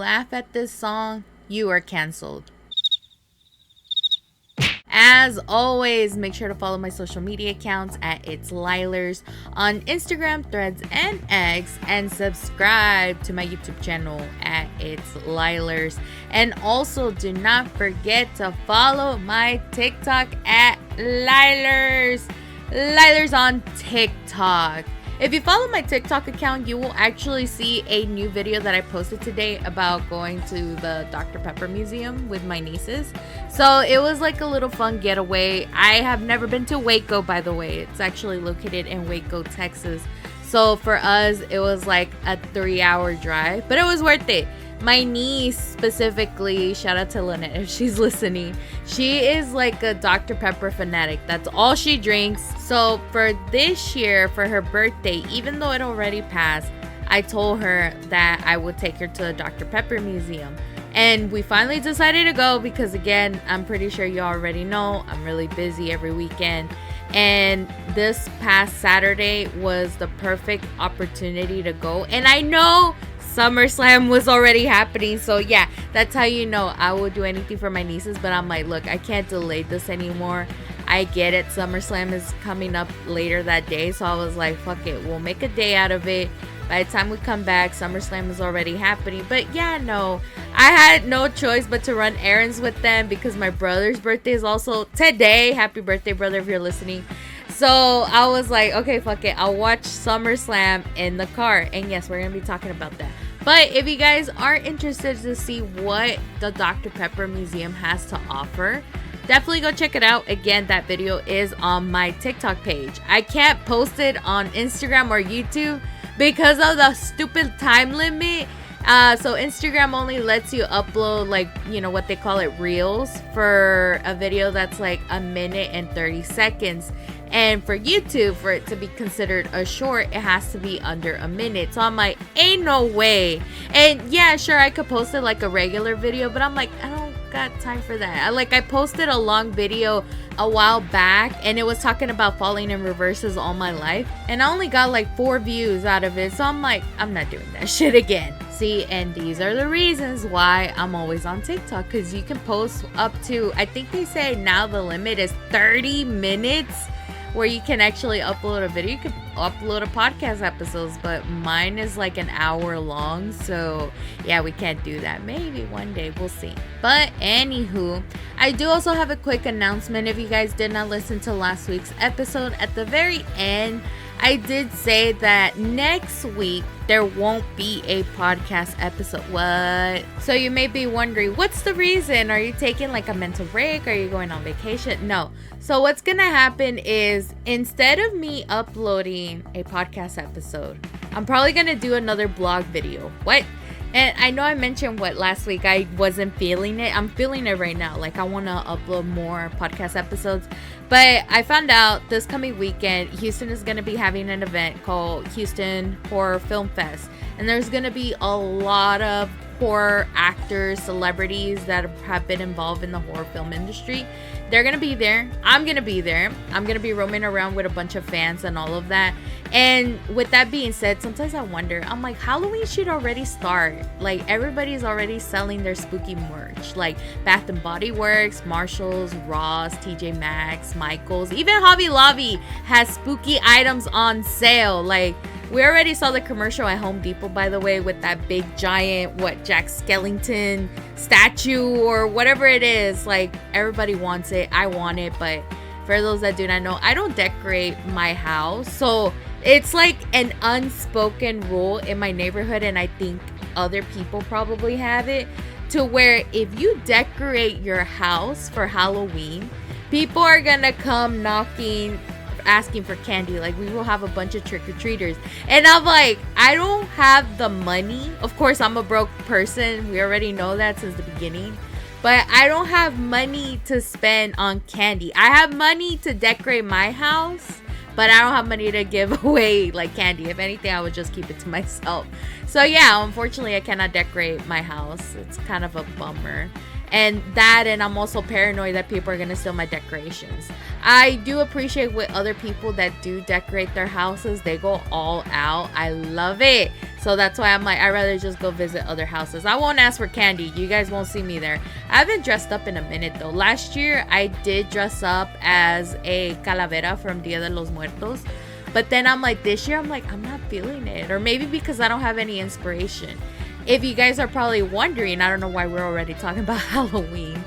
laugh at this song, you are canceled. As always, make sure to follow my social media accounts at It's Lielers on Instagram, Threads, and X, and subscribe to my YouTube channel at It's Lielers. And also, do not forget to follow my TikTok at Lielers. Lielers on TikTok. If you follow my TikTok account, you will actually see a new video that I posted today about going to the Dr. Pepper Museum with my nieces. So it was like a little fun getaway. I have never been to Waco, by the way. It's actually located in Waco, Texas. So for us, it was like a 3-hour drive, but it was worth it. My niece specifically, shout out to Lynette if she's listening, she is like a Dr. Pepper fanatic. That's all she drinks. So for this year, for her birthday, even though it already passed, I told her that I would take her to the Dr. Pepper Museum. And we finally decided to go because, again, I'm pretty sure you already know, I'm really busy every weekend. And this past Saturday was the perfect opportunity to go. And I know SummerSlam was already happening, so yeah, that's how you know I would do anything for my nieces. But I'm like, look, I can't delay this anymore. I get it, SummerSlam is coming up later that day, so I was like, fuck it, we'll make a day out of it. By the time we come back, SummerSlam is already happening. But yeah, no, I had no choice but to run errands with them because my brother's birthday is also today. Happy birthday, brother, if you're listening. So I was like, okay, fuck it, I'll watch SummerSlam in the car. And yes, we're gonna be talking about that. But if you guys are interested to see what the Dr. Pepper Museum has to offer, definitely go check it out. Again, that video is on my TikTok page. I can't post it on Instagram or YouTube because of the stupid time limit. So Instagram only lets you upload, like, you know, what they call it, reels, for a video that's like 1 minute and 30 seconds. And for YouTube, for it to be considered a short, it has to be under 1 minute. So I'm like, ain't no way. And yeah, sure, I could post it like a regular video, but I'm like, I don't got time for that. I posted a long video a while back, and it was talking about falling in reverses all my life, and I only got like 4 views out of it. So I'm like, I'm not doing that shit again. See, and these are the reasons why I'm always on TikTok, because you can post up to, I think they say now the limit is 30 minutes where you can actually upload a video. You can upload a podcast episodes, but mine is like an hour long. So yeah, we can't do that. Maybe one day, we'll see. But anywho, I do also have a quick announcement. If you guys did not listen to last week's episode, at the very end, I did say that next week there won't be a podcast episode. What? So you may be wondering, what's the reason? Are you taking like a mental break? Are you going on vacation? No. So what's gonna happen is, instead of me uploading a podcast episode, I'm probably gonna do another blog video. What? And I know I mentioned last week I wasn't feeling it. I'm feeling it right now. Like, I want to upload more podcast episodes. But I found out this coming weekend, Houston is going to be having an event called Houston Horror Film Fest. And there's going to be a lot of horror actors, celebrities that have been involved in the horror film industry. They're going to be there. I'm going to be there. I'm going to be roaming around with a bunch of fans and all of that. And with that being said, sometimes I wonder, I'm like, Halloween should already start. Like, everybody's already selling their spooky merch. Like Bath and Body Works, Marshalls, Ross, TJ Maxx, Michaels. Even Hobby Lobby has spooky items on sale. Like, we already saw the commercial at Home Depot, by the way, with that big giant, Jack Skellington statue or whatever it is. Like, everybody wants it. I want it. But for those that do not know, I don't decorate my house. So it's like an unspoken rule in my neighborhood, and I think other people probably have it, to where if you decorate your house for Halloween, people are gonna come knocking, asking for candy. Like, we will have a bunch of trick-or-treaters, and I'm like, I don't have the money. Of course, I'm a broke person. We already know that since the beginning. But I don't have money to spend on candy. I have money to decorate my house, but I don't have money to give away like candy. If anything, I would just keep it to myself. So yeah, unfortunately, I cannot decorate my house. It's kind of a bummer. And I'm also paranoid that people are gonna steal my decorations. I do appreciate with other people that do decorate their houses. They go all out. I love it. So that's why I'm like, I'd rather just go visit other houses. I won't ask for candy. You guys won't see me there. I haven't dressed up in a minute though. Last year, I did dress up as a calavera from Dia de los Muertos. But then I'm like, this year, I'm like, I'm not feeling it. Or maybe because I don't have any inspiration. If you guys are probably wondering, I don't know why we're already talking about Halloween.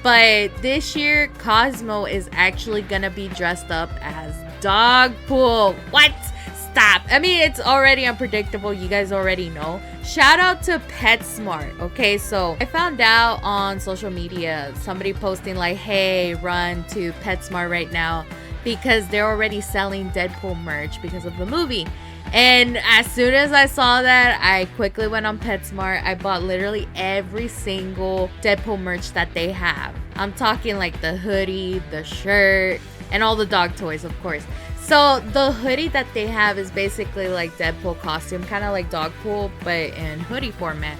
But this year, Cosmo is actually going to be dressed up as Dogpool. What? Stop. I mean, it's already unpredictable. You guys already know. Shout out to PetSmart. Okay, so I found out on social media, somebody posting like, hey, run to PetSmart right now because they're already selling Deadpool merch because of the movie. And as soon as I saw that, I quickly went on PetSmart. I bought literally every single Deadpool merch that they have. I'm talking like the hoodie, the shirt, and all the dog toys, of course. So the hoodie that they have is basically like Deadpool costume, kind of like Dogpool, but in hoodie format.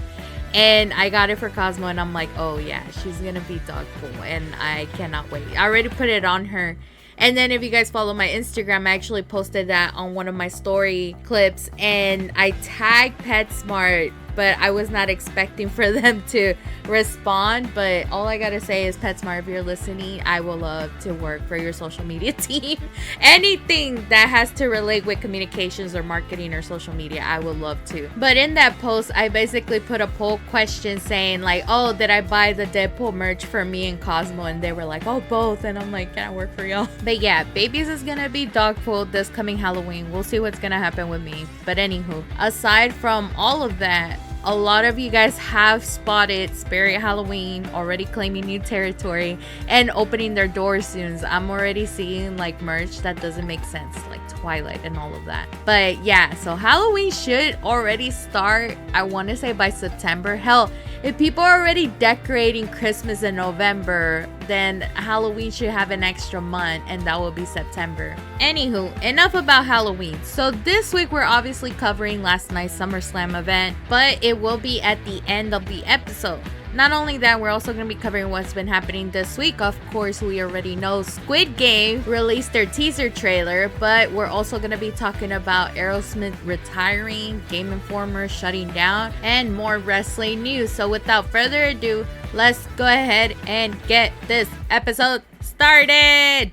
And I got it for Cosmo, and I'm like, oh yeah, she's gonna be Dogpool, and I cannot wait. I already put it on her. And then if you guys follow my Instagram, I actually posted that on one of my story clips, and I tagged PetSmart, but I was not expecting for them to respond. But all I gotta say is, PetSmart, if you're listening, I will love to work for your social media team. Anything that has to relate with communications or marketing or social media, I would love to. But in that post, I basically put a poll question saying like, oh, did I buy the Deadpool merch for me and Cosmo? And they were like, oh, both. And I'm like, can I work for y'all? But yeah, Babies is gonna be Dogpool this coming Halloween. We'll see what's gonna happen with me. But anywho, aside from all of that, a lot of you guys have spotted Spirit Halloween already claiming new territory and opening their doors soon. I'm already seeing like merch that doesn't make sense, like Twilight and all of that. But yeah, so Halloween should already start, I want to say by September. Hell, if people are already decorating Christmas in November, then Halloween should have an extra month, and that will be September. Anywho, enough about Halloween. So this week we're obviously covering last night's SummerSlam event, but it will be at the end of the episode. Not only that, we're also going to be covering what's been happening this week. Of course, we already know Squid Game released their teaser trailer, but we're also going to be talking about Aerosmith retiring, Game Informer shutting down, and more wrestling news. So without further ado, let's go ahead and get this episode started.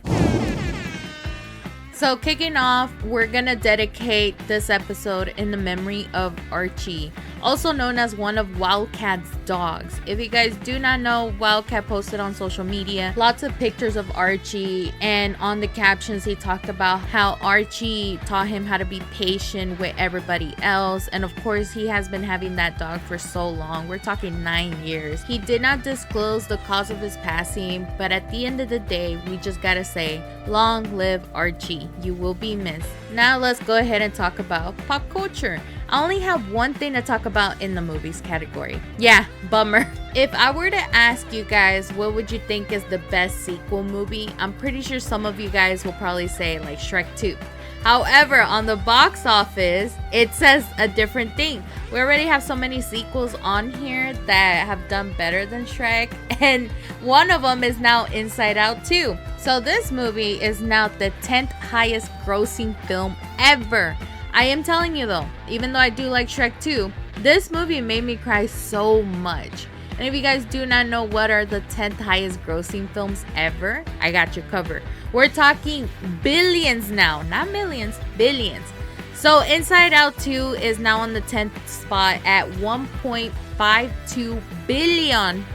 So kicking off, we're gonna dedicate this episode in the memory of Archie, also known as one of Wildcat's dogs. If you guys do not know, Wildcat posted on social media lots of pictures of Archie, and on the captions he talked about how Archie taught him how to be patient with everybody else. And of course, he has been having that dog for so long. We're talking 9 years. He did not disclose the cause of his passing, but at the end of the day, we just gotta say, long live Archie. You will be missed. Now let's go ahead and talk about pop culture. I only have one thing to talk about in the movies category. Yeah, bummer. If I were to ask you guys, what would you think is the best sequel movie? I'm pretty sure some of you guys will probably say like Shrek 2. However, on the box office, it says a different thing. We already have so many sequels on here that have done better than Shrek, and one of them is now Inside Out 2. So this movie is now the 10th highest grossing film ever. I am telling you though, even though I do like Shrek 2, this movie made me cry so much. And if you guys do not know what are the 10th highest grossing films ever, I got you covered. We're talking billions now, not millions, billions. So Inside Out 2 is now on the 10th spot at $1.52 billion.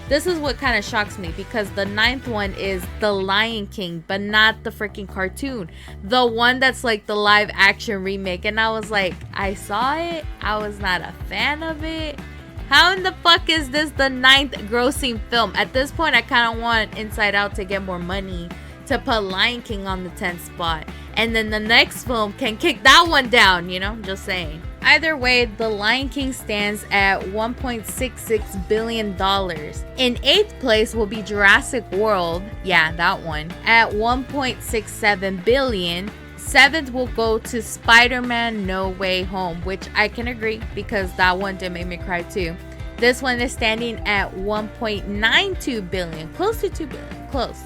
This is what kind of shocks me, because the 9th one is The Lion King, but not the freaking cartoon. The one that's like the live action remake. And I was like, I saw it. I was not a fan of it. How in the fuck is this the 9th grossing film? At this point, I kind of want Inside Out to get more money to put Lion King on the 10th spot. And then the next film can kick that one down, you know? Just saying. Either way, The Lion King stands at $1.66 billion. In 8th place will be Jurassic World. Yeah, that one. At $1.67 billion. 7th will go to Spider-Man No Way Home, which I can agree because that one did make me cry too. This one is standing at 1.92 billion, close to 2 billion, close.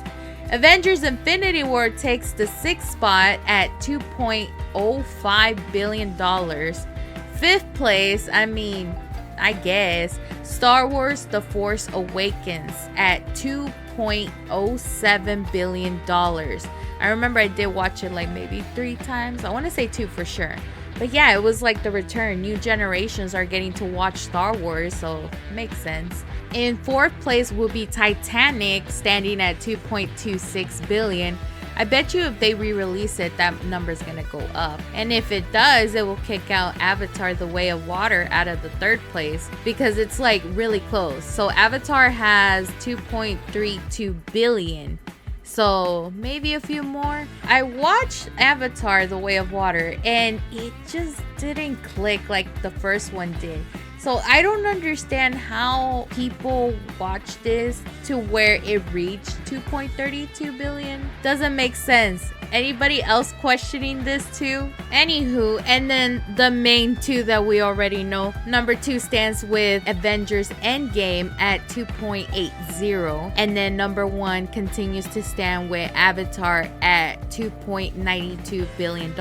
Avengers Infinity War takes the 6th spot at $2.05 billion. 5th place, I guess, Star Wars The Force Awakens at $2.07 billion. I remember I did watch it like maybe 3 times. I want to say 2 for sure. But yeah, it was like the return. New generations are getting to watch Star Wars, so it makes sense. In 4th place will be Titanic, standing at $2.26 billion. I bet you if they re-release it, that number's gonna go up. And if it does, it will kick out Avatar The Way of Water out of the 3rd place because it's like really close. So Avatar has 2.32 billion. So maybe a few more. I watched Avatar The Way of Water and it just didn't click like the first one did. So I don't understand how people watch this to where it reached 2.32 billion. Doesn't make sense. Anybody else questioning this too? Anywho, and then the main 2 that we already know. Number 2 stands with Avengers Endgame at 2.80. And then number 1 continues to stand with Avatar at $2.92 billion.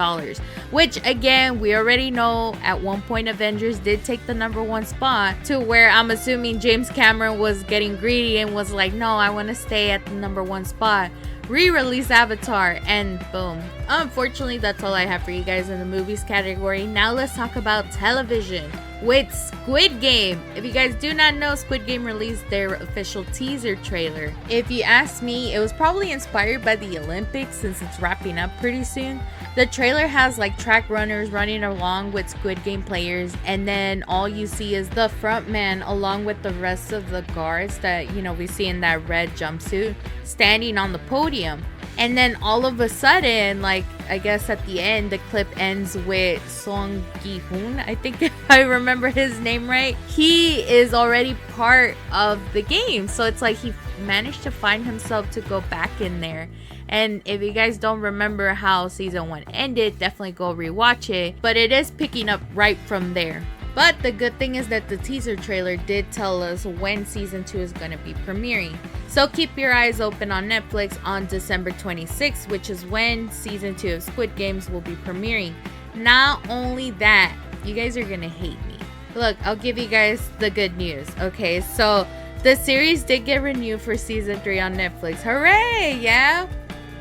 Which again, we already know at one point Avengers did take the number 1 spot, to where I'm assuming James Cameron was getting greedy and was like, no, I want to stay at the number 1 spot. Re-release Avatar, and boom. Unfortunately, that's all I have for you guys in the movies category. Now let's talk about television with Squid Game. If you guys do not know, Squid Game released their official teaser trailer. If you ask me, it was probably inspired by the Olympics since it's wrapping up pretty soon. The trailer has like track runners running along with Squid Game players, and then all you see is the front man along with the rest of the guards that, you know, we see in that red jumpsuit standing on the podium. And then all of a sudden, like, I guess at the end, the clip ends with Song Gi-hoon, I think, if I remember his name right. He is already part of the game. So it's like he managed to find himself to go back in there. And if you guys don't remember how season 1 ended, definitely go rewatch it. But it is picking up right from there. But the good thing is that the teaser trailer did tell us when season 2 is going to be premiering. So keep your eyes open on Netflix on December 26th, which is when season 2 of Squid Games will be premiering. Not only that, you guys are going to hate me. Look, I'll give you guys the good news. Okay, so the series did get renewed for season 3 on Netflix. Hooray, yeah?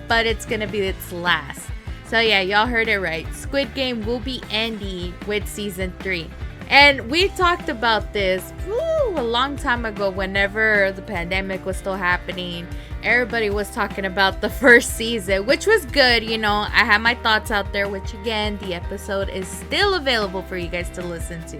But it's going to be its last. So yeah, y'all heard it right. Squid Game will be ending with season 3. And we talked about this a long time ago whenever the pandemic was still happening. Everybody was talking about the first season, which was good. You know, I have my thoughts out there, which again, the episode is still available for you guys to listen to.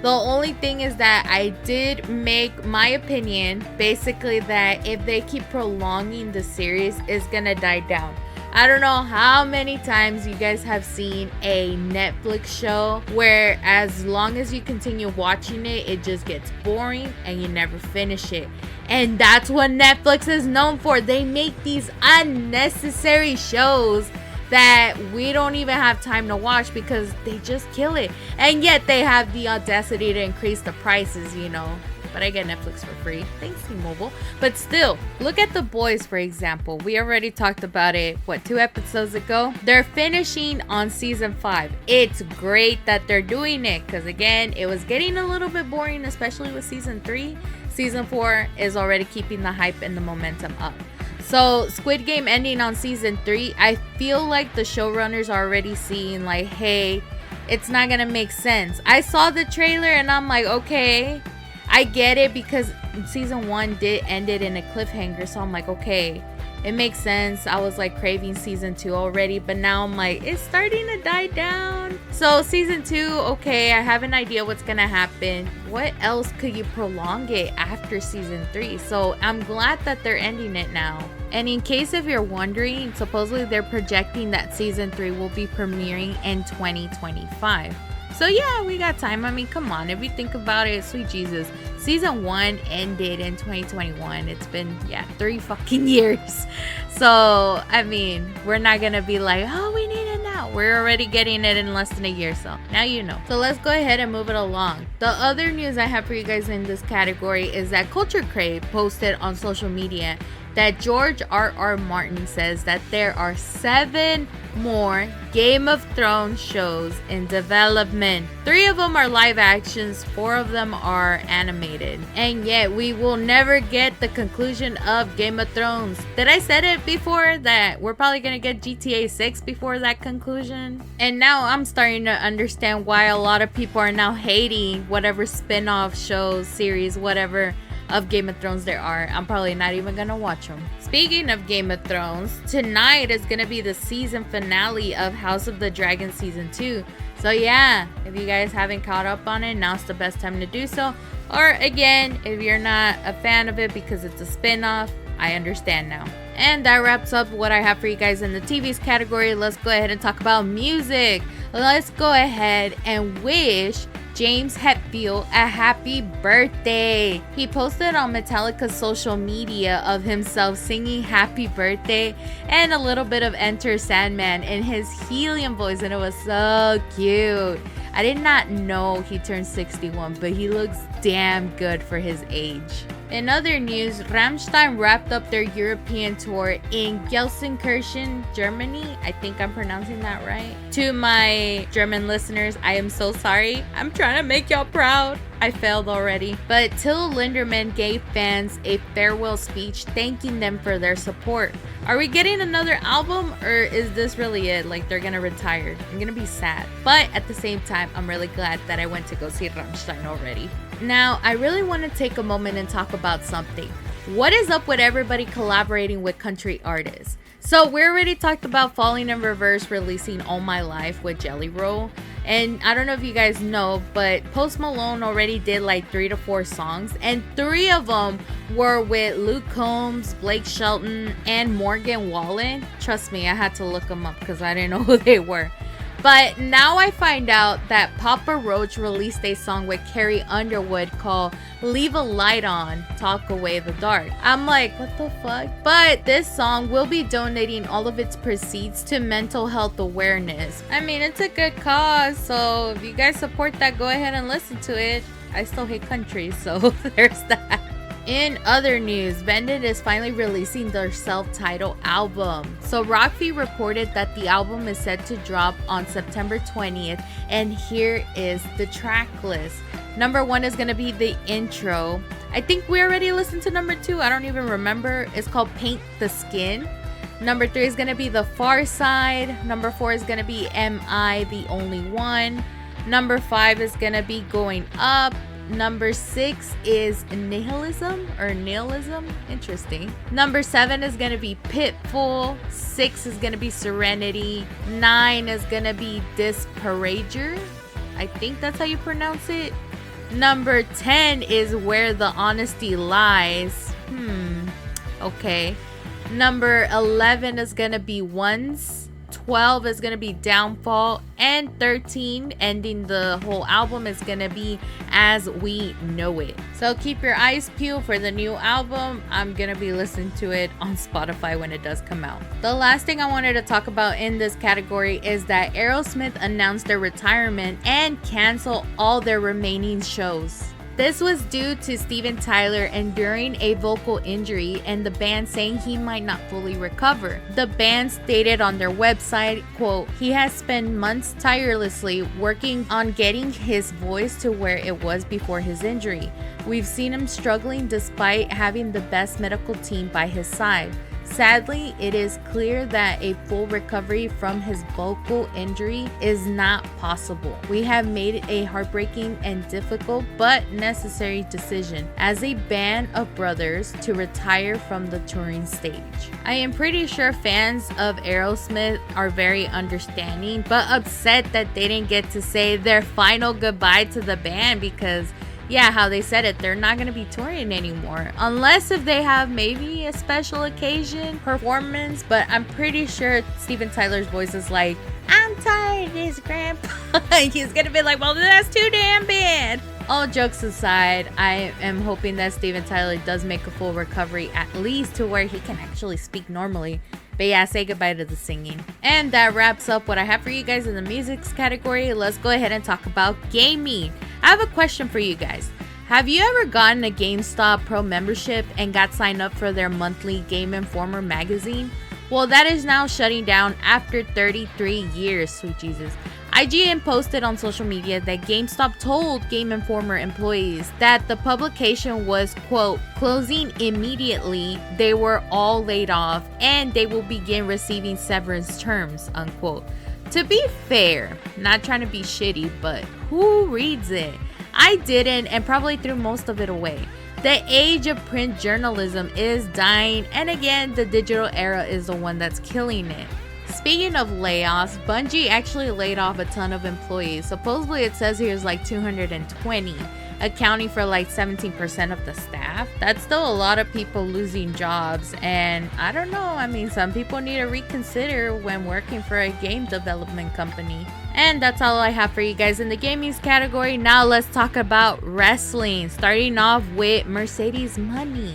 The only thing is that I did make my opinion, basically that if they keep prolonging the series, it's gonna die down. I don't know how many times you guys have seen a Netflix show where as long as you continue watching it, it just gets boring and you never finish it. And that's what Netflix is known for. They make these unnecessary shows that we don't even have time to watch because they just kill it. And yet they have the audacity to increase the prices, you know. But I get Netflix for free. Thanks, T-Mobile. But still, look at The Boys, for example. We already talked about it, 2 episodes ago? They're finishing on season 5. It's great that they're doing it because, again, it was getting a little bit boring, especially with season 3. Season 4 is already keeping the hype and the momentum up. So, Squid Game ending on season 3, I feel like the showrunners are already seeing, like, hey, it's not gonna make sense. I saw the trailer and I'm like, okay, I get it because season 1 did end it in a cliffhanger. So I'm like, okay, it makes sense. I was like craving season 2 already, but now I'm like, it's starting to die down. So season 2, okay, I have an idea what's gonna happen. What else could you prolong it after season 3? So I'm glad that they're ending it now. And in case if you're wondering, supposedly they're projecting that season 3 will be premiering in 2025. So yeah, we got time. I mean, come on, if you think about it, sweet Jesus. Season 1 ended in 2021. It's been, 3 fucking years. So, I mean, we're not gonna be like, oh, we need it now. We're already getting it in less than a year, so now you know. So let's go ahead and move it along. The other news I have for you guys in this category is that Culture Crave posted on social media that George R.R. Martin says that there are 7 more Game of Thrones shows in development. 3 of them are live actions, 4 of them are animated. And yet we will never get the conclusion of Game of Thrones. Did I said it before that we're probably gonna get GTA 6 before that conclusion? And now I'm starting to understand why a lot of people are now hating whatever spin-off shows, series, whatever of Game of Thrones there are. I'm probably not even gonna watch them. Speaking of Game of Thrones, tonight is gonna be the season finale of House of the Dragon season 2. So yeah, if you guys haven't caught up on it, now's the best time to do so. Or again, if you're not a fan of it because it's a spin-off, I understand now. And that wraps up what I have for you guys in the TVs category. Let's go ahead and talk about music. Let's go ahead and wish James Hetfield a happy birthday. He posted on Metallica's social media of himself singing happy birthday and a little bit of Enter Sandman in his helium voice, and it was so cute. I did not know he turned 61, but he looks damn good for his age. In other news, Rammstein wrapped up their European tour in Gelsenkirchen, Germany. I think I'm pronouncing that right. To my German listeners, I am so sorry. I'm trying to make y'all proud. I failed already. But Till Lindemann gave fans a farewell speech thanking them for their support. Are we getting another album, or is this really it? Like, they're gonna retire? I'm gonna be sad. But at the same time, I'm really glad that I went to go see Rammstein already. Now, I really want to take a moment and talk about something. What is up with everybody collaborating with country artists? So we already talked about Falling in Reverse releasing All My Life with Jelly Roll. And I don't know if you guys know, but Post Malone already did like 3 to 4 songs. And 3 of them were with Luke Combs, Blake Shelton, and Morgan Wallen. Trust me, I had to look them up because I didn't know who they were. But now I find out that Papa Roach released a song with Carrie Underwood called Leave a Light On, Talk Away the Dark. I'm like, what the fuck? But this song will be donating all of its proceeds to mental health awareness. I mean, it's a good cause, so if you guys support that, go ahead and listen to it. I still hate country, so there's that. In other news, Vended is finally releasing their self-titled album. So Rockfee reported that the album is set to drop on September 20th, and here is the track list. Number 1 is going to be the intro. I think we already listened to number 2. I don't even remember. It's called Paint the Skin. Number 3 is going to be The Far Side. Number 4 is going to be Am I the Only One? Number 5 is going to be Going Up. Number 6 is Nihilism. Interesting. Number 7 is going to be Pitfall. 6 is going to be Serenity. 9 is going to be Disparager. I think that's how you pronounce it. Number 10 is Where the Honesty Lies. Okay. Number 11 is going to be Once. 12 is going to be Downfall, and 13, ending the whole album, is going to be As We Know It. So keep your eyes peeled for the new album. I'm going to be listening to it on Spotify when it does come out. The last thing I wanted to talk about in this category is that Aerosmith announced their retirement and canceled all their remaining shows. This was due to Steven Tyler enduring a vocal injury and the band saying he might not fully recover. The band stated on their website, quote, "He has spent months tirelessly working on getting his voice to where it was before his injury. We've seen him struggling despite having the best medical team by his side. Sadly, it is clear that a full recovery from his vocal injury is not possible. We have made a heartbreaking and difficult but necessary decision as a band of brothers to retire from the touring stage." I am pretty sure fans of Aerosmith are very understanding but upset that they didn't get to say their final goodbye to the band because yeah, how they said it, they're not going to be touring anymore. Unless if they have maybe a special occasion performance. But I'm pretty sure Steven Tyler's voice is like, "I'm tired of this, Grandpa." He's going to be like, well, that's too damn bad. All jokes aside, I am hoping that Steven Tyler does make a full recovery, at least to where he can actually speak normally. But yeah, say goodbye to the singing. And that wraps up what I have for you guys in the musics category. Let's go ahead and talk about gaming. I have a question for you guys. Have you ever gotten a GameStop Pro membership and got signed up for their monthly Game Informer magazine? Well, that is now shutting down after 33 years, sweet Jesus. IGN posted on social media that GameStop told Game Informer employees that the publication was, quote, closing immediately, they were all laid off, and they will begin receiving severance terms, unquote. To be fair, not trying to be shitty, but who reads it? I didn't, and probably threw most of it away. The age of print journalism is dying, and again, the digital era is the one that's killing it. Speaking of layoffs, Bungie actually laid off a ton of employees. Supposedly it says here's like 220, accounting for like 17% of the staff. That's still a lot of people losing jobs, and I don't know, I mean, some people need to reconsider when working for a game development company. And that's all I have for you guys in the gaming category. Now let's talk about wrestling, starting off with Mercedes Money.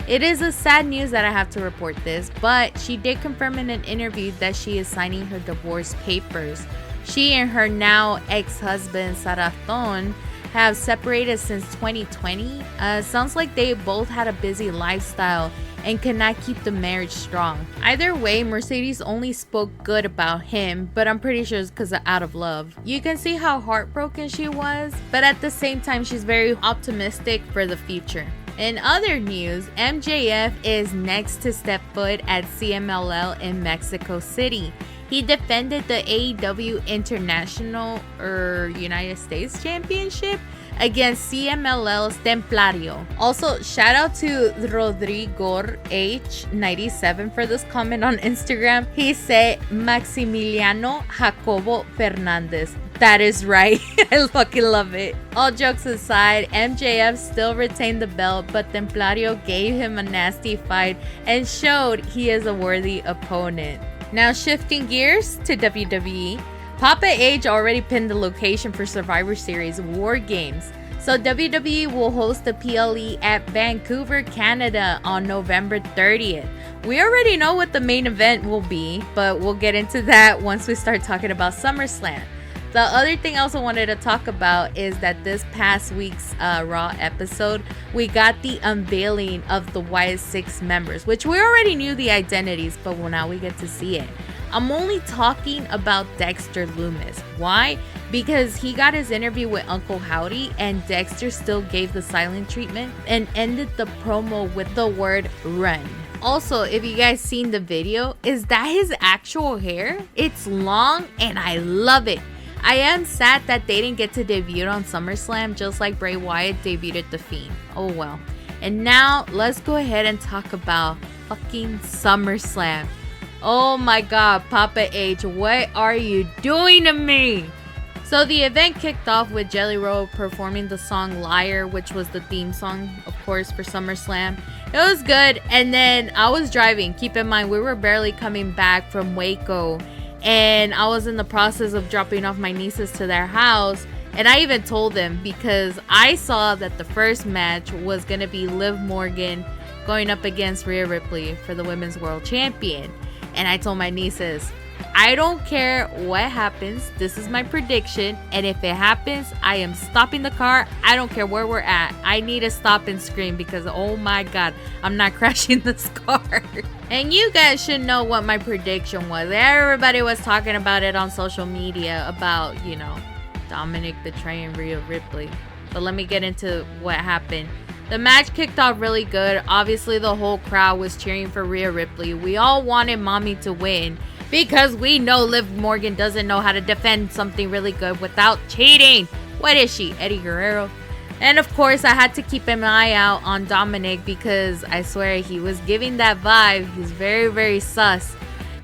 It is a sad news that I have to report this, but she did confirm in an interview that she is signing her divorce papers. She and her now ex-husband Sarathon have separated since 2020. Sounds like they both had a busy lifestyle and could not keep the marriage strong. Either way, Mercedes only spoke good about him, but I'm pretty sure it's because of out of love. You can see how heartbroken she was, but at the same time, she's very optimistic for the future. In other news, MJF is next to step foot at CMLL in Mexico City. He defended the AEW International United States Championship against CMLL's Templario. Also, shout out to Rodrigo H97 for this comment on Instagram. He said Maximiliano Jacobo Fernandez. That is right. I fucking love it. All jokes aside, MJF still retained the belt, but Templario gave him a nasty fight and showed he is a worthy opponent. Now shifting gears to WWE, Papa H already pinned the location for Survivor Series War Games. So WWE will host the PLE at Vancouver, Canada on November 30th. We already know what the main event will be, but we'll get into that once we start talking about SummerSlam. The other thing I also wanted to talk about is that this past week's Raw episode, we got the unveiling of the Wyatt 6 members, which we already knew the identities, but well, now we get to see it. I'm only talking about Dexter Lumis. Why? Because he got his interview with Uncle Howdy and Dexter still gave the silent treatment and ended the promo with the word run. Also, if you guys seen the video, is that his actual hair? It's long and I love it. I am sad that they didn't get to debut on SummerSlam just like Bray Wyatt debuted at The Fiend. Oh well. And now let's go ahead and talk about fucking SummerSlam. Oh my god, Papa H, what are you doing to me? So the event kicked off with Jelly Roll performing the song Liar, which was the theme song, of course, for SummerSlam. It was good, and then I was driving. Keep in mind, we were barely coming back from Waco, and I was in the process of dropping off my nieces to their house, and I even told them because I saw that the first match was going to be Liv Morgan going up against Rhea Ripley for the Women's World Champion. And I told my nieces, I don't care what happens. This is my prediction. And if it happens, I am stopping the car. I don't care where we're at. I need to stop and scream because, oh my God, I'm not crashing this car. And you guys should know what my prediction was. Everybody was talking about it on social media about, you know, Dominic betraying Rhea Ripley. But let me get into what happened. The match kicked off really good. Obviously, the whole crowd was cheering for Rhea Ripley. We all wanted Mommy to win because we know Liv Morgan doesn't know how to defend something really good without cheating. What is she, Eddie Guerrero? And of course, I had to keep an eye out on Dominic because I swear he was giving that vibe. He's very, very sus.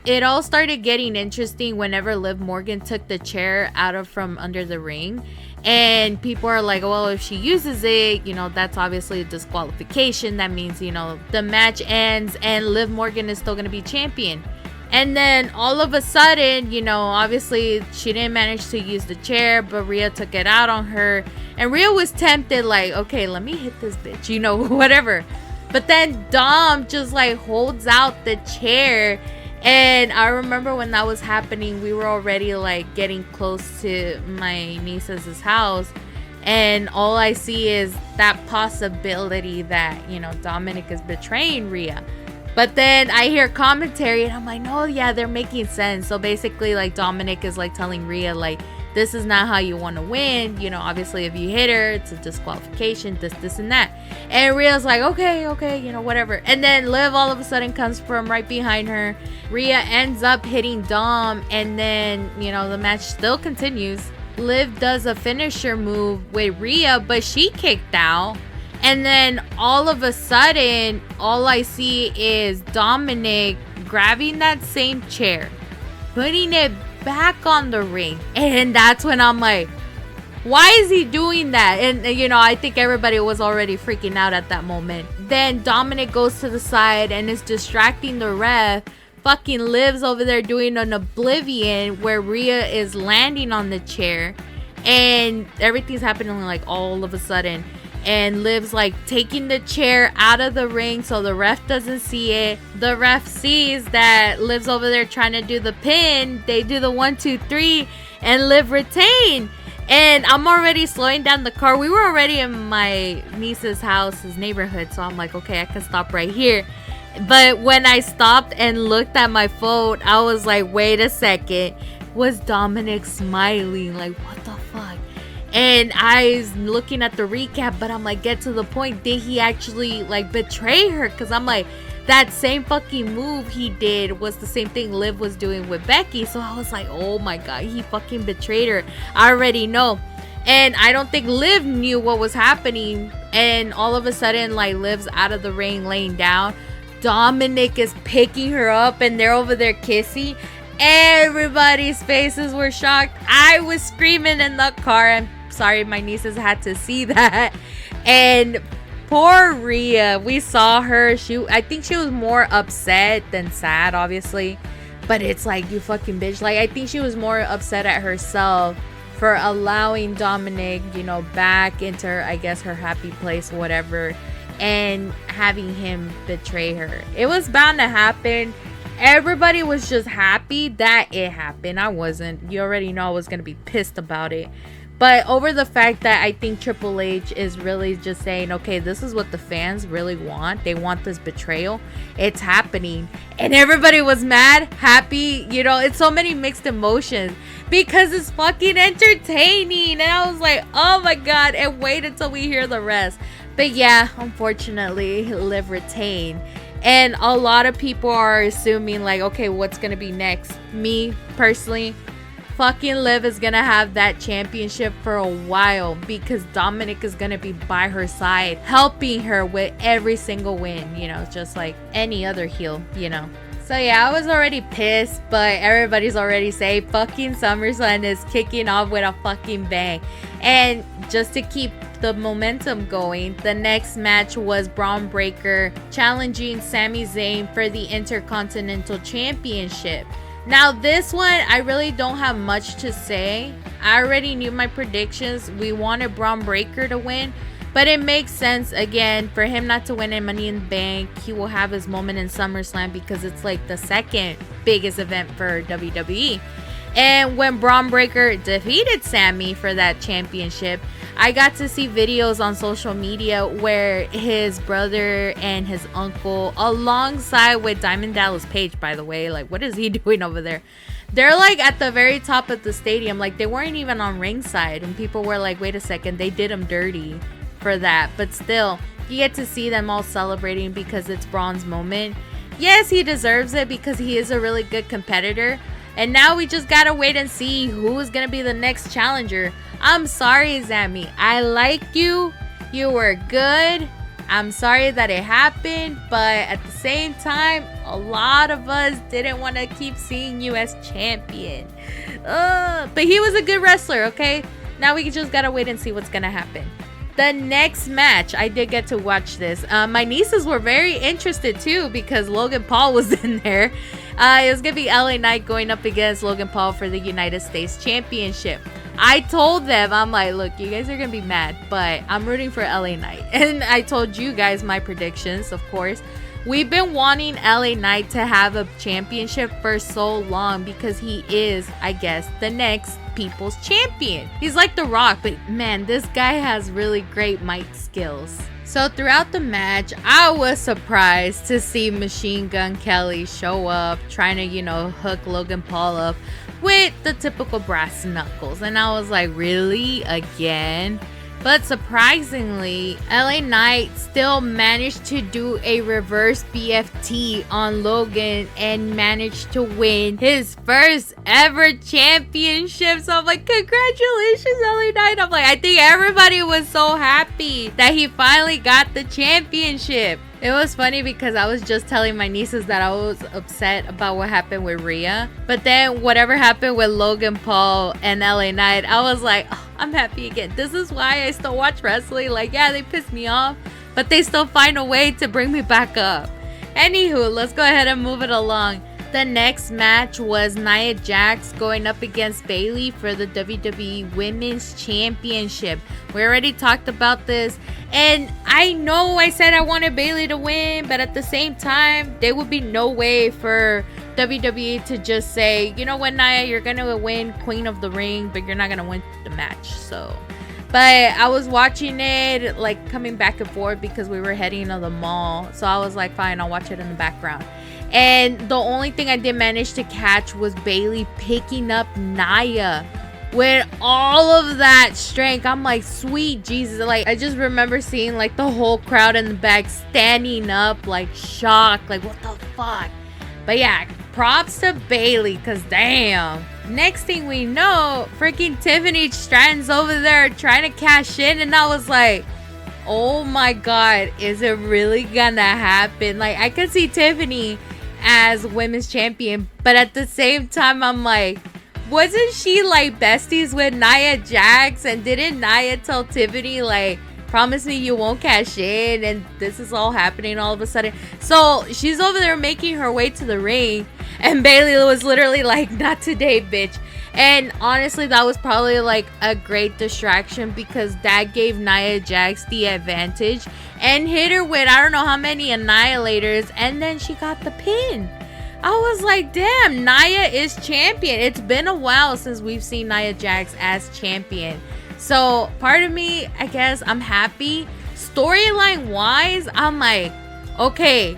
It all started getting interesting whenever Liv Morgan took the chair out from under the ring. And people are like, well, if she uses it, you know, that's obviously a disqualification. That means, you know, the match ends and Liv Morgan is still going to be champion. And then all of a sudden, you know, obviously she didn't manage to use the chair, but Rhea took it out on her. And Rhea was tempted like, okay, let me hit this bitch, you know, whatever. But then Dom just like holds out the chair And I remember when that was happening, we were already like getting close to my niece's house. And all I see is that possibility that, you know, Dominic is betraying Rhea. But then I hear commentary and I'm like, no, yeah, they're making sense. So basically, like, Dominic is like telling Rhea, like, this is not how you want to win. You know, obviously, if you hit her, it's a disqualification, this, and that. And Rhea's like, okay, you know, whatever. And then Liv all of a sudden comes from right behind her. Rhea ends up hitting Dom. And then, you know, the match still continues. Liv does a finisher move with Rhea, but she kicked out. And then all of a sudden, all I see is Dominic grabbing that same chair, putting it back on the ring. And that's when I'm like, why is he doing that? And, you know, I think everybody was already freaking out at that moment. Then Dominic goes to the side and is distracting the ref. Fucking Liv's over there doing an oblivion where Rhea is landing on the chair. And everything's happening like all of a sudden. And Liv's like taking the chair out of the ring so the ref doesn't see it. The ref sees that Liv's over there trying to do the pin. They do the 1, 2, 3 and Liv retain. And I'm already slowing down the car. We were already in my niece's house, his neighborhood. So I'm like, okay, I can stop right here. But when I stopped and looked at my phone, I was like, wait a second. Was Dominic smiling? Like, what the fuck? And I was looking at the recap, but I'm like, get to the point. Did he actually like betray her? Because I'm like, that same fucking move he did was the same thing Liv was doing with Becky. So I was like, oh my God, he fucking betrayed her. I already know. And I don't think Liv knew what was happening. And all of a sudden, like, Liv's out of the ring laying down. Dominic is picking her up and they're over there kissing. Everybody's faces were shocked. I was screaming in the car. I'm sorry, my nieces had to see that. And poor Rhea, we saw her. I think she was more upset than sad, obviously. But it's like, you fucking bitch. Like, I think she was more upset at herself for allowing Dominic, you know, back into her, I guess, her happy place, whatever, and having him betray her. It was bound to happen. Everybody was just happy that it happened. I wasn't. You already know I was going to be pissed about it. But over the fact that I think Triple H is really just saying, okay, this is what the fans really want. They want this betrayal. It's happening. And everybody was mad, happy. You know, it's so many mixed emotions because it's fucking entertaining. And I was like, oh my God. And wait until we hear the rest. But yeah, unfortunately, Liv retained. And a lot of people are assuming like, okay, what's going to be next? Me, personally, fucking Liv is going to have that championship for a while because Dominic is going to be by her side, helping her with every single win, you know, just like any other heel, you know. So yeah, I was already pissed, but everybody's already saying fucking SummerSlam is kicking off with a fucking bang. And just to keep the momentum going, the next match was Braun Breaker challenging Sami Zayn for the Intercontinental Championship. Now this one, I really don't have much to say. I already knew my predictions. We wanted Braun Breaker to win, but it makes sense again for him not to win in Money in the Bank. He will have his moment in SummerSlam because it's like the second biggest event for WWE. And when Braun Breaker defeated Sami for that championship, I got to see videos on social media where his brother and his uncle, alongside with Diamond Dallas Page, by the way, like, what is he doing over there? They're like at the very top of the stadium. Like, they weren't even on ringside. And people were like, wait a second, they did him dirty for that. But still, you get to see them all celebrating because it's Braun's moment. Yes, he deserves it because he is a really good competitor. And now we just gotta wait and see who is gonna be the next challenger. I'm sorry, Sami. I like you. You were good. I'm sorry that it happened. But at the same time, a lot of us didn't want to keep seeing you as champion. But he was a good wrestler, okay? Now we just gotta wait and see what's gonna happen. The next match, I did get to watch this. My nieces were very interested too because Logan Paul was in there. It was going to be LA Knight going up against Logan Paul for the United States Championship. I told them, I'm like, look, you guys are going to be mad, but I'm rooting for LA Knight. And I told you guys my predictions, of course. We've been wanting LA Knight to have a championship for so long because he is, I guess, the next people's champion. He's like The Rock, but man, this guy has really great mic skills. So throughout the match, I was surprised to see Machine Gun Kelly show up, trying to, hook Logan Paul up with the typical brass knuckles. And I was like, really? Again? But surprisingly, LA Knight still managed to do a reverse BFT on Logan and managed to win his first ever championship. So I'm like, congratulations, LA Knight. I'm like, I think everybody was so happy that he finally got the championship. It was funny because I was just telling my nieces that I was upset about what happened with Rhea. But then whatever happened with Logan Paul and LA Knight, I was like, oh, I'm happy again. This is why I still watch wrestling. Like, yeah, they piss me off, but they still find a way to bring me back up. Anywho, let's go ahead and move it along. The next match was Nia Jax going up against Bayley for the WWE Women's Championship. We already talked about this, and I know I said I wanted Bayley to win, but at the same time, there would be no way for WWE to just say, you know what, Nia, you're gonna win Queen of the Ring, but you're not gonna win the match. But I was watching it like coming back and forth because we were heading to the mall, so I was like, fine, I'll watch it in the background. And the only thing I did manage to catch was Bayley picking up Nia with all of that strength. I'm like, sweet Jesus. Like, I just remember seeing like the whole crowd in the back standing up, like shocked, like what the fuck. But yeah, props to Bayley, because damn. Next thing we know, freaking Tiffany Stratton's over there trying to cash in, and I was like, oh my god, is it really gonna happen? Like, I could see Tiffany as women's champion, but at the same time, I'm like, wasn't she like besties with Nia Jax? And didn't Nia tell Tiffany, like, promise me you won't cash in? And this is all happening all of a sudden. So she's over there making her way to the ring, and Bayley was literally like, not today, bitch. And honestly, that was probably like a great distraction because that gave Nia Jax the advantage and hit her with I don't know how many annihilators, and then she got the pin. I was like, damn, Nia is champion. It's been a while since we've seen Nia Jax as champion. So part of me, I guess I'm happy. Storyline wise, I'm like, okay,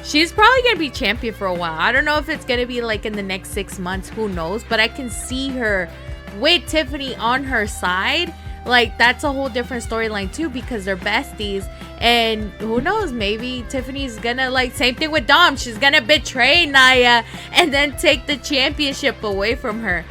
she's probably going to be champion for a while. I don't know if it's going to be like in the next 6 months. Who knows? But I can see her with Tiffany on her side. Like, that's a whole different storyline too because they're besties. And who knows? Maybe Tiffany's going to, like, same thing with Dom. She's going to betray Nia and then take the championship away from her.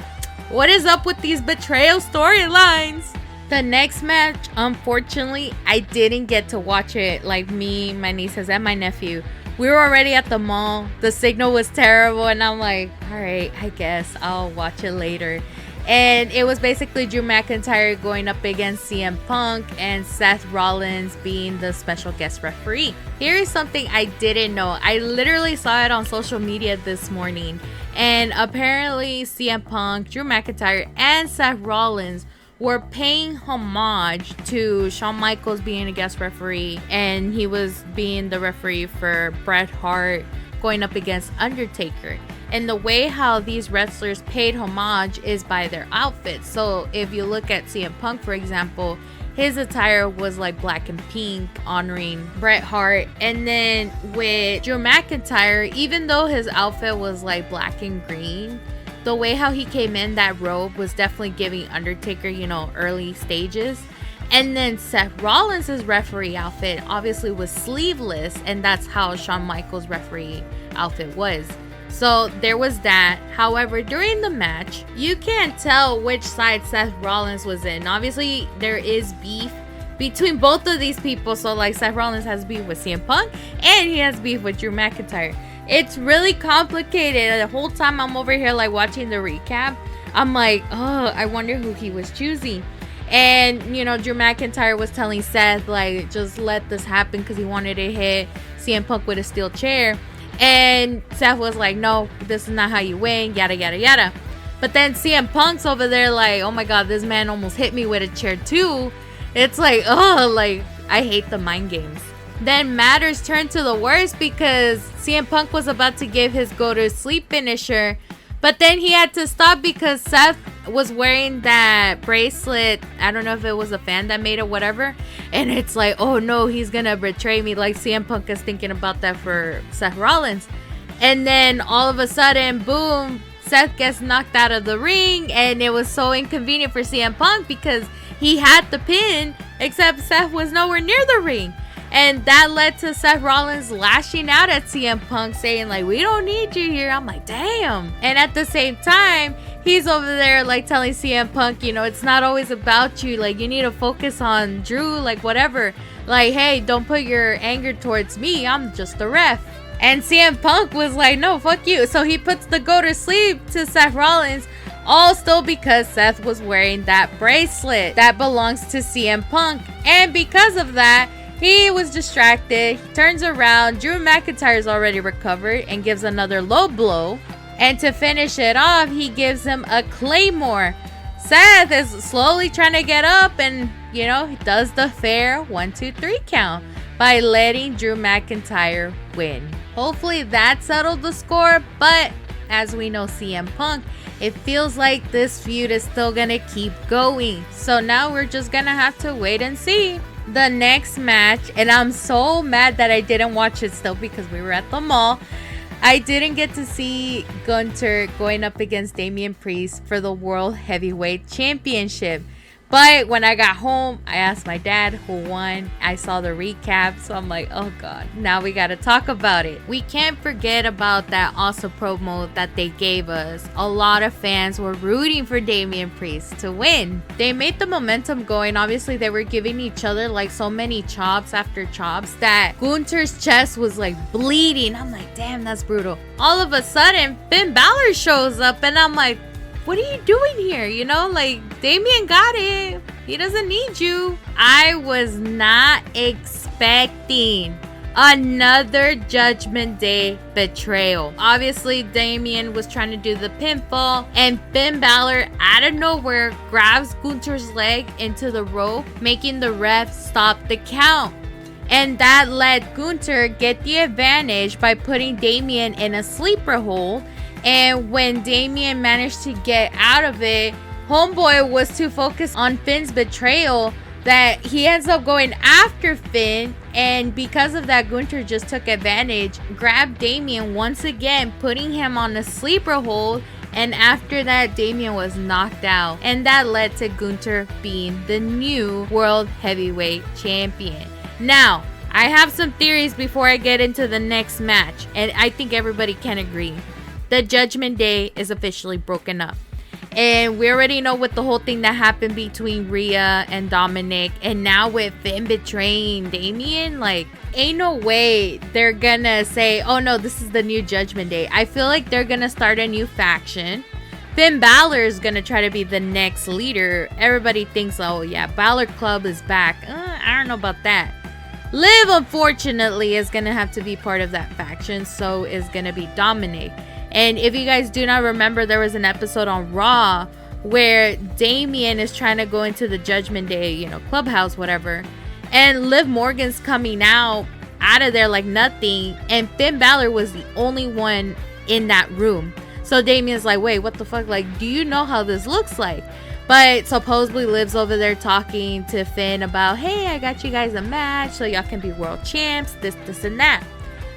What is up with these betrayal storylines? The next match, unfortunately, I didn't get to watch it. Like me, my nieces, and my nephew. We were already at the mall. The signal was terrible, and I'm like, all right, I guess I'll watch it later. And it was basically Drew McIntyre going up against CM Punk and Seth Rollins being the special guest referee. Here is something I didn't know. I literally saw it on social media this morning. And apparently CM Punk, Drew McIntyre, and Seth Rollins were paying homage to Shawn Michaels being a guest referee, and he was being the referee for Bret Hart going up against Undertaker. And the way how these wrestlers paid homage is by their outfits. So if you look at CM Punk, for example, his attire was like black and pink, honoring Bret Hart. And then with Drew McIntyre, even though his outfit was like black and green, the way how he came in, that robe was definitely giving Undertaker, early stages. And then Seth Rollins' referee outfit obviously was sleeveless, and that's how Shawn Michaels' referee outfit was. So there was that. However, during the match, you can't tell which side Seth Rollins was in. Obviously, there is beef between both of these people. So like Seth Rollins has beef with CM Punk, and he has beef with Drew McIntyre. It's really complicated. The whole time I'm over here like watching the recap, I'm like, oh, I wonder who he was choosing. And Drew McIntyre was telling Seth, like, just let this happen because he wanted to hit CM Punk with a steel chair. And Seth was like, no, this is not how you win, yada yada yada. But then CM Punk's over there like, oh my god, this man almost hit me with a chair too. It's like, oh, like, I hate the mind games. Then matters turned to the worst because CM Punk was about to give his go to sleep finisher, but then he had to stop because Seth was wearing that bracelet. I don't know if it was a fan that made it, whatever. And it's like, oh no, he's gonna betray me. Like CM Punk is thinking about that for Seth Rollins. And then all of a sudden, boom, Seth gets knocked out of the ring. And it was so inconvenient for CM Punk because he had the pin, except Seth was nowhere near the ring. And that led to Seth Rollins lashing out at CM Punk, saying like, we don't need you here. I'm like, damn. And at the same time, he's over there like telling CM Punk, you know, it's not always about you. Like, you need to focus on Drew, like whatever. Like, hey, don't put your anger towards me. I'm just a ref. And CM Punk was like, no, fuck you. So he puts the go to sleep to Seth Rollins, all still because Seth was wearing that bracelet that belongs to CM Punk. And because of that, he was distracted. He turns around. Drew McIntyre's already recovered and gives another low blow. And to finish it off, he gives him a Claymore. Seth is slowly trying to get up and, you know, he does the fair 1, 2, 3 count by letting Drew McIntyre win. Hopefully that settled the score, but as we know CM Punk, it feels like this feud is still gonna keep going. So now we're just gonna have to wait and see. The next match, and I'm so mad that I didn't watch it still because we were at the mall. I didn't get to see Gunther going up against Damian Priest for the World Heavyweight Championship. But when I got home, I asked my dad who won. I saw the recap, so I'm like, oh god, now we gotta talk about it. We can't forget about that awesome promo that they gave us. A lot of fans were rooting for Damian Priest to win. They made the momentum going. Obviously, they were giving each other like so many chops after chops that Gunther's chest was like bleeding. I'm like, damn, that's brutal. All of a sudden, Finn Balor shows up and I'm like, what are you doing here? You know, like, Damian got it. He doesn't need you. I was not expecting another Judgment Day betrayal. Obviously, Damian was trying to do the pinfall, and Finn Balor, out of nowhere, grabs Gunther's leg into the rope, making the ref stop the count. And that let Gunther get the advantage by putting Damian in a sleeper hold. And when Damian managed to get out of it, Homeboy was too focused on Finn's betrayal that he ends up going after Finn. And because of that, Gunther just took advantage, grabbed Damian once again, putting him on a sleeper hold. And after that, Damian was knocked out. And that led to Gunther being the new World Heavyweight Champion. Now, I have some theories before I get into the next match. And I think everybody can agree. The Judgment Day is officially broken up. And we already know what the whole thing that happened between Rhea and Dominic. And now with Finn betraying Damian, like, ain't no way they're gonna say, oh no, this is the new Judgment Day. I feel like they're gonna start a new faction. Finn Balor is gonna try to be the next leader. Everybody thinks, oh yeah, Balor Club is back. I don't know about that. Liv, unfortunately, is gonna have to be part of that faction. So is gonna be Dominic. And if you guys do not remember, there was an episode on Raw where Damian is trying to go into the Judgment Day, you know, clubhouse, whatever. And Liv Morgan's coming out of there like nothing. And Finn Balor was the only one in that room. So Damian's like, wait, what the fuck? Like, do you know how this looks like? But supposedly Liv's over there talking to Finn about, hey, I got you guys a match so y'all can be world champs, this, and that.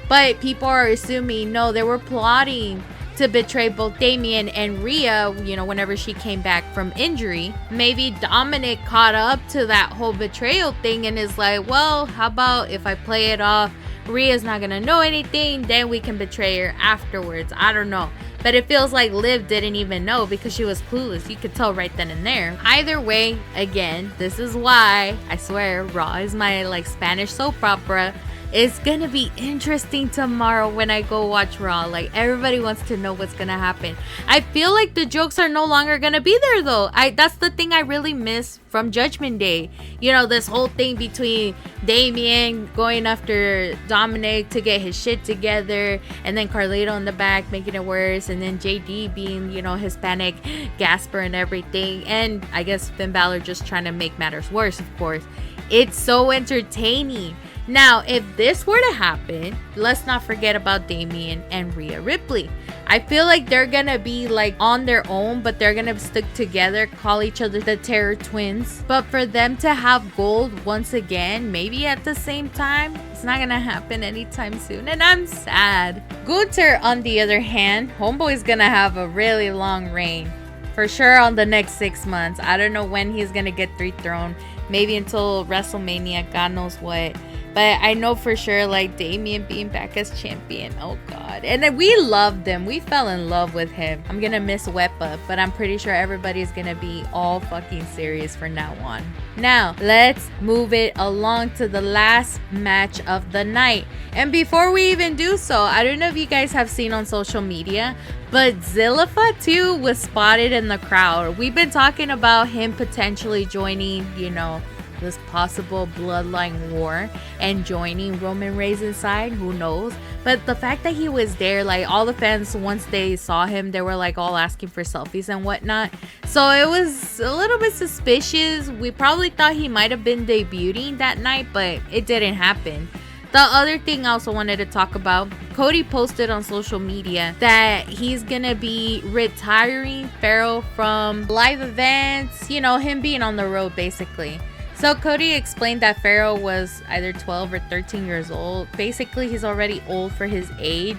But people are assuming, no, they were plotting to betray both Damian and Rhea, you know, whenever she came back from injury. Maybe Dominic caught up to that whole betrayal thing and is like, well, how about if I play it off? Rhea's not going to know anything, then we can betray her afterwards. I don't know. But it feels like Liv didn't even know because she was clueless. You could tell right then and there. Either way, again, this is why, I swear, Raw is my, like, Spanish soap opera. It's gonna be interesting tomorrow when I go watch Raw. Like, everybody wants to know what's gonna happen. I feel like the jokes are no longer gonna be there though. That's the thing I really miss from Judgment Day. You know, this whole thing between Damian going after Dominic to get his shit together, and then Carlito in the back making it worse, and then JD being, you know, Hispanic gasper and everything. And I guess Finn Balor just trying to make matters worse, of course. It's so entertaining. Now, if this were to happen, let's not forget about Damian and Rhea Ripley. I feel like they're gonna be like on their own, but they're gonna stick together, call each other the Terror Twins. But for them to have gold once again, maybe at the same time, it's not gonna happen anytime soon, and I'm sad. Gunther, on the other hand, homeboy's gonna have a really long reign. For sure on the next 6 months. I don't know when he's gonna get dethroned. Maybe until WrestleMania, God knows what. But I know for sure, like, Damian being back as champion. Oh, God. And then we loved him. We fell in love with him. I'm going to miss Wepa, but I'm pretty sure everybody's going to be all fucking serious from now on. Now, let's move it along to the last match of the night. And before we even do so, I don't know if you guys have seen on social media, but Zillifa too was spotted in the crowd. We've been talking about him potentially joining, you know, this possible bloodline war and joining Roman Reigns inside. Who knows? But the fact that he was there, like, all the fans, once they saw him, they were like all asking for selfies and whatnot. So it was a little bit suspicious. We probably thought he might have been debuting that night, but it didn't happen. The other thing I also wanted to talk about, Cody posted on social media that he's gonna be retiring Pharaoh from live events, you know, him being on the road basically. So Cody explained that Pharaoh was either 12 or 13 years old. Basically, he's already old for his age.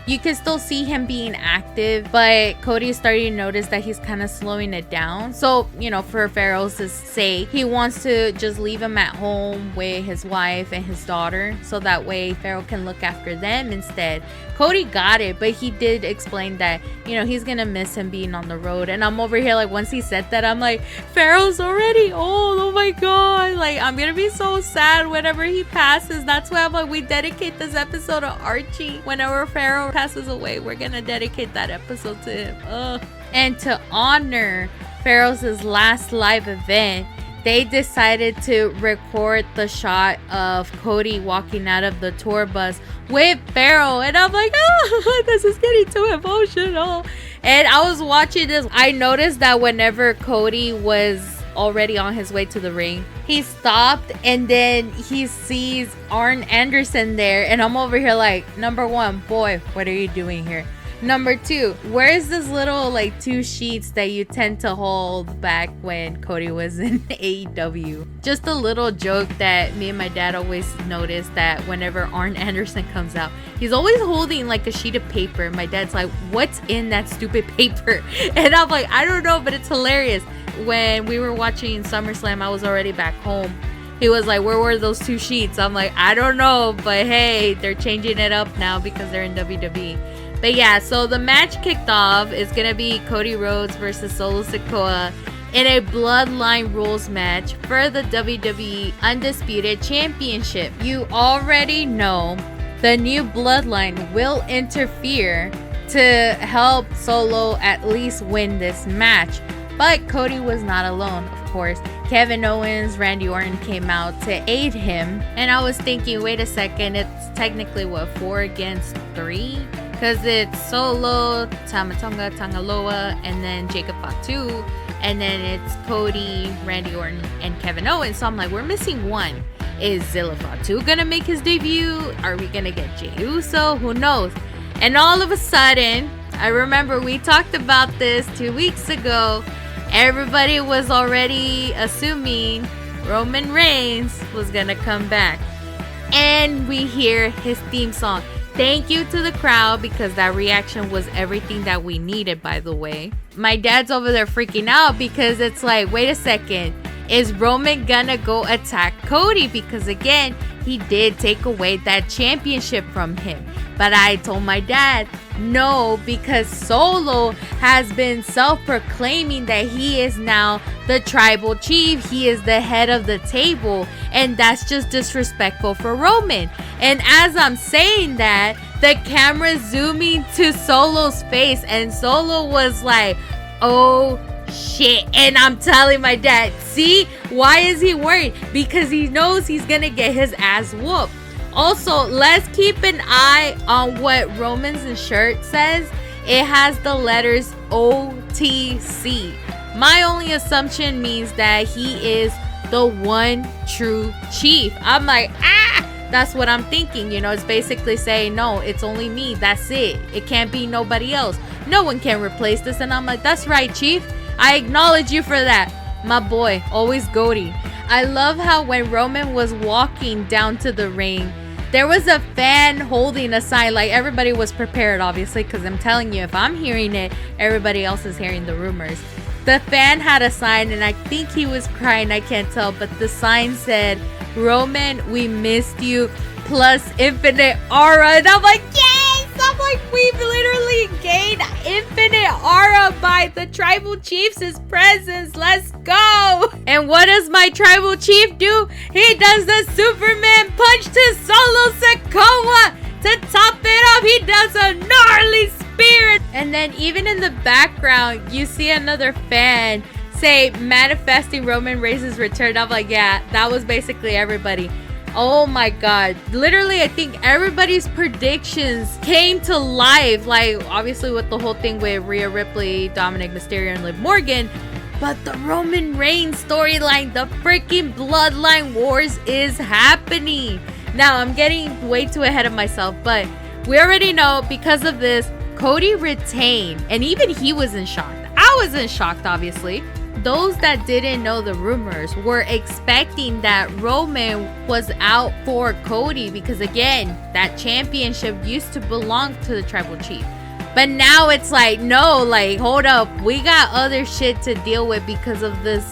You can still see him being active, but Cody is starting to notice that he's kind of slowing it down. So, you know, for Pharaoh's sake, he wants to just leave him at home with his wife and his daughter, so that way Pharaoh can look after them instead. Cody got it, but he did explain that, you know, he's gonna miss him being on the road. And I'm over here, like, once he said that, I'm like, Pharaoh's already old. Oh my God. Like, I'm gonna be so sad whenever he passes. That's why I'm like, we dedicate this episode to Archie. Whenever Pharaoh passes away, we're gonna dedicate that episode to him. Ugh. And to honor Pharaoh's last live event, they decided to record the shot of Cody walking out of the tour bus with Pharaoh. And I'm like, oh, this is getting too emotional. And I was watching this. I noticed that whenever Cody was already on his way to the ring, he stopped and then he sees Arn Anderson there. And I'm over here like, number one, boy, what are you doing here? Number two, where's this little like 2 sheets that you tend to hold back when Cody was in AEW? Just a little joke that me and my dad always notice, that whenever Arn Anderson comes out, he's always holding like a sheet of paper. My dad's like, what's in that stupid paper? And I'm like, I don't know, but it's hilarious. When we were watching SummerSlam, I was already back home. He was like, where were those 2 sheets? I'm like, I don't know, but hey, they're changing it up now because they're in WWE. But yeah, so the match kicked off. It's going to be Cody Rhodes versus Solo Sikoa in a Bloodline Rules match for the WWE Undisputed Championship. You already know the new Bloodline will interfere to help Solo at least win this match. But Cody was not alone, of course. Kevin Owens, Randy Orton came out to aid him. And I was thinking, wait a second, it's technically what, 4 against 3? Because it's Solo, Tamatonga, Tangaloa, and then Jacob Fatu. And then it's Cody, Randy Orton, and Kevin Owens. So I'm like, we're missing one. Is Zilla Fatu gonna make his debut? Are we gonna get Jey Uso? Who knows? And all of a sudden, I remember we talked about this 2 weeks ago. Everybody was already assuming Roman Reigns was gonna come back. And we hear his theme song. Thank you to the crowd, because that reaction was everything that we needed, by the way. My dad's over there freaking out because it's like, wait a second. Is Roman gonna go attack Cody? Because again, he did take away that championship from him. But I told my dad, no, because Solo has been self-proclaiming that he is now the tribal chief. He is the head of the table. And that's just disrespectful for Roman. And as I'm saying that, the camera zooming to Solo's face, and Solo was like, oh shit. And I'm telling my dad, see, why is he worried? Because he knows he's gonna get his ass whooped. Also, let's keep an eye on what Roman's shirt says. It has the letters OTC. My only assumption means that he is the one true chief. I'm like, That's what I'm thinking. It's basically saying, no, it's only me. That's it. It can't be nobody else. No one can replace this. And I'm like, that's right, Chief. I acknowledge you for that. My boy, always goaty. I love how when Roman was walking down to the ring, there was a fan holding a sign. Like, everybody was prepared, obviously, because I'm telling you, if I'm hearing it, everybody else is hearing the rumors. The fan had a sign, and I think he was crying. I can't tell, but the sign said, Roman, we missed you, plus infinite aura. And I'm like, yes! I'm like, we've literally gained infinite aura by the tribal chief's presence. Let's go! And what does my tribal chief do? He does the Superman punch to Solo Sikoa. To top it off, he does a gnarly spear. And then even in the background, you see another fan say, manifesting Roman Reigns' return. I'm like, yeah, that was basically everybody. Oh my god. Literally, I think everybody's predictions came to life. Like, obviously with the whole thing with Rhea Ripley, Dominic Mysterio, and Liv Morgan. But the Roman Reigns storyline, the freaking Bloodline Wars is happening. Now, I'm getting way too ahead of myself, but we already know because of this, Cody retained. And even he was in shock. I was in shock, obviously. Those that didn't know the rumors were expecting that Roman was out for Cody because, again, that championship used to belong to the tribal chief. But now it's like, no, like, hold up. We got other shit to deal with because of this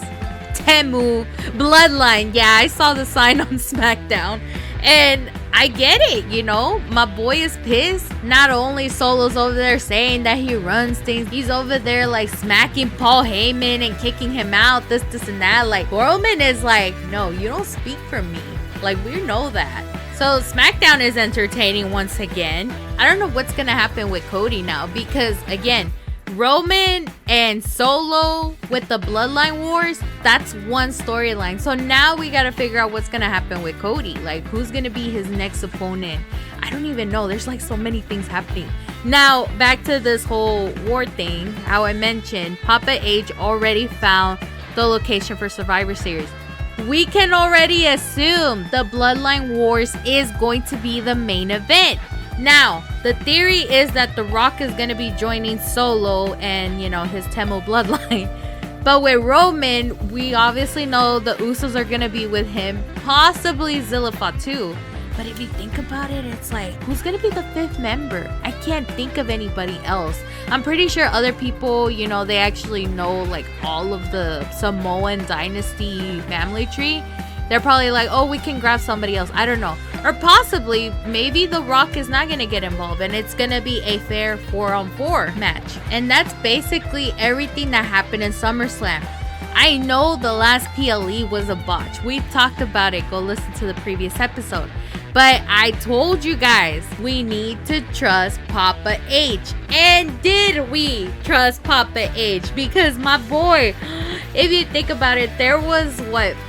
Temu bloodline. Yeah, I saw the sign on SmackDown. And I get it, my boy is pissed. Not only Solo's over there saying that he runs things, he's over there like smacking Paul Heyman and kicking him out, this and that. Like, Roman is like, no, you don't speak for me. Like, we know that. So SmackDown is entertaining once again. I don't know what's gonna happen with Cody now because, again, Roman and Solo with the Bloodline Wars, that's one storyline. So now we gotta figure out what's gonna happen with Cody. Like, who's gonna be his next opponent? I don't even know. There's like so many things happening. Now, back to this whole war thing. How I mentioned, Papa H already found the location for Survivor Series. We can already assume the Bloodline Wars is going to be the main event. Now, the theory is that The Rock is going to be joining Solo and, his Temu bloodline. But with Roman, we obviously know the Usos are going to be with him. Possibly Zillifa too. But if you think about it, it's like, who's going to be the fifth member? I can't think of anybody else. I'm pretty sure other people, they actually know like all of the Samoan dynasty family tree. They're probably like, oh, we can grab somebody else. I don't know. Or possibly, maybe The Rock is not going to get involved and it's going to be a fair 4-on-4 match. And that's basically everything that happened in SummerSlam. I know the last PLE was a botch. We talked about it. Go listen to the previous episode. But I told you guys, we need to trust Papa H. And did we trust Papa H? Because my boy, if you think about it, there was,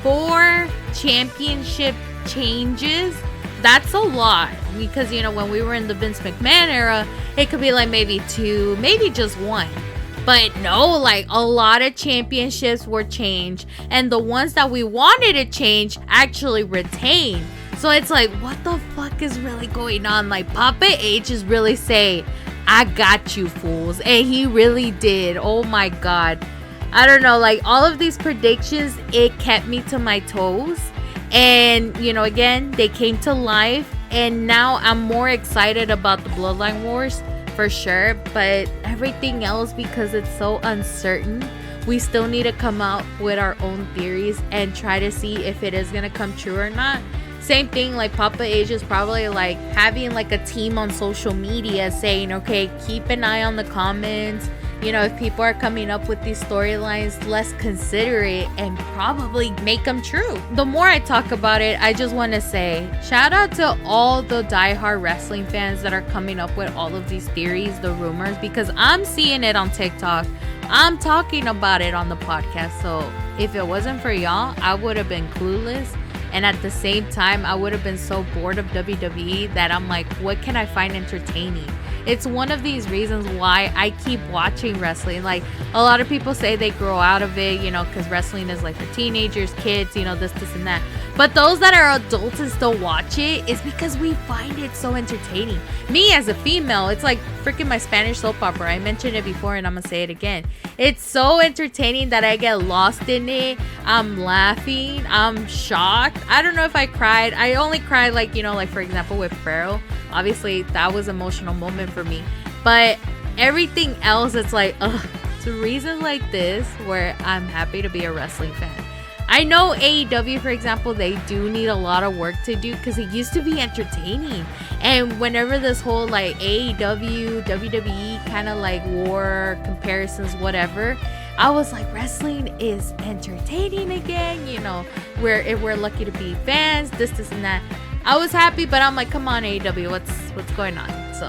4 championship changes? That's a lot. Because, when we were in the Vince McMahon era, it could be like maybe 2, maybe just 1. But no, like a lot of championships were changed. And the ones that we wanted to change actually retained. So it's like, what the fuck is really going on? Like, Papa H is really saying, I got you, fools. And he really did. Oh my god. I don't know, like all of these predictions, it kept me to my toes. And, again, they came to life. And now I'm more excited about the Bloodline Wars for sure. But everything else, because it's so uncertain, we still need to come out with our own theories and try to see if it is going to come true or not. Same thing, like Papa H is probably like having like a team on social media saying, okay, keep an eye on the comments. If people are coming up with these storylines, let's consider it and probably make them true. The more I talk about it, I just want to say shout out to all the diehard wrestling fans that are coming up with all of these theories, the rumors, because I'm seeing it on TikTok. I'm talking about it on the podcast. So if it wasn't for y'all, I would have been clueless. And at the same time, I would have been so bored of WWE that I'm like, what can I find entertaining? It's one of these reasons why I keep watching wrestling. Like, a lot of people say they grow out of it, you know, because wrestling is like for teenagers, kids, you know, this and that. But those that are adults and still watch it is because we find it so entertaining. Me as a female, it's like freaking my Spanish soap opera. I mentioned it before and I'm gonna say it again. It's so entertaining that I get lost in it. I'm laughing. I'm shocked. I don't know if I cried. I only cried, like, you know, like for example with Pharaoh. Obviously that was an emotional moment for me. But everything else, it's like, it's reasons like this where I'm happy to be a wrestling fan. I know AEW, for example, they do need a lot of work to do because it used to be entertaining. And whenever this whole like AEW, WWE kind of like war comparisons, whatever, I was like, wrestling is entertaining again. You know, if we're lucky to be fans, this and that. I was happy, but I'm like, come on, AEW, what's going on? So,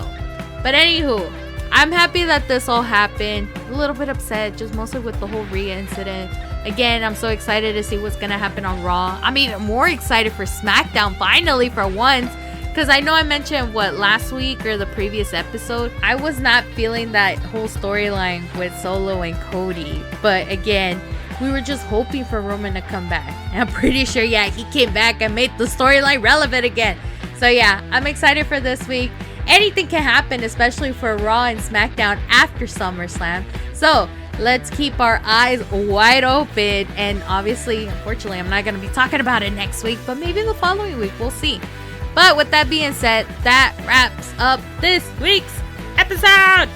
but anywho, I'm happy that this all happened. A little bit upset, just mostly with the whole Rhea incident. Again, I'm so excited to see what's going to happen on Raw. I'm even more excited for SmackDown, finally, for once. Because I know I mentioned, last week or the previous episode, I was not feeling that whole storyline with Solo and Cody. But again, we were just hoping for Roman to come back. And I'm pretty sure, yeah, he came back and made the storyline relevant again. So yeah, I'm excited for this week. Anything can happen, especially for Raw and SmackDown after SummerSlam. So let's keep our eyes wide open. And obviously, unfortunately, I'm not going to be talking about it next week, but maybe the following week. We'll see. But with that being said, that wraps up this week's episode.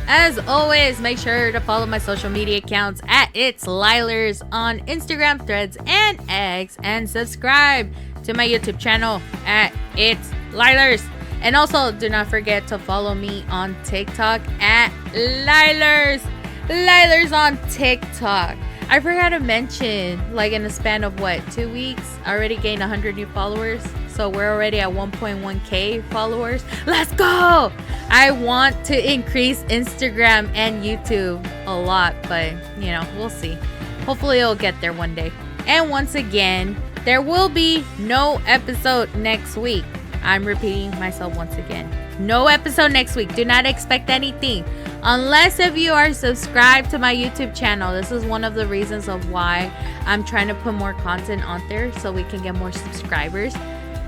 As always, make sure to follow my social media accounts at It's Lielers on Instagram, Threads, and X. And subscribe to my YouTube channel at It's Lielers. And also, do not forget to follow me on TikTok at Lielers. Lielers on TikTok. I forgot to mention, like in a span of 2 weeks, I already gained 100 new followers. So we're already at 1.1k followers. Let's go! I want to increase Instagram and YouTube a lot, but you know, we'll see. Hopefully it'll get there one day. And once again, there will be no episode next week. I'm repeating myself once again. No episode next week. Do not expect anything. Unless if you are subscribed to my YouTube channel. This is one of the reasons of why I'm trying to put more content on there so we can get more subscribers.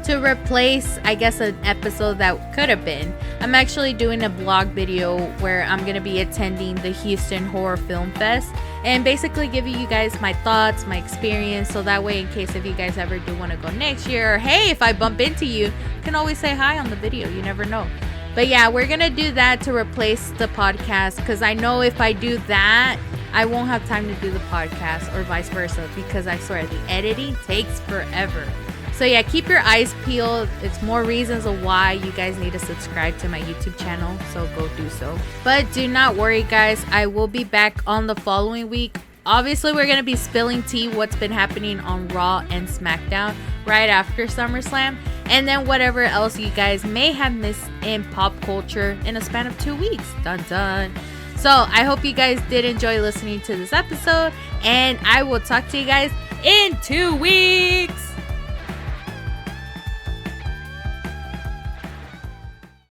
To replace, I guess, an episode that could have been. I'm actually doing a blog video where I'm going to be attending the Houston Horror Film Fest and basically giving you guys my thoughts, my experience, so that way in case if you guys ever do want to go next year, or hey, if I bump into you, you can always say hi on the video. You never know. But yeah, we're going to do that to replace the podcast because I know if I do that, I won't have time to do the podcast or vice versa because I swear the editing takes forever. So yeah, keep your eyes peeled. It's more reasons of why you guys need to subscribe to my YouTube channel. So go do so. But do not worry, guys. I will be back on the following week. Obviously, we're going to be spilling tea what's been happening on Raw and SmackDown right after SummerSlam. And then whatever else you guys may have missed in pop culture in a span of 2 weeks. Dun dun. So I hope you guys did enjoy listening to this episode. And I will talk to you guys in 2 weeks.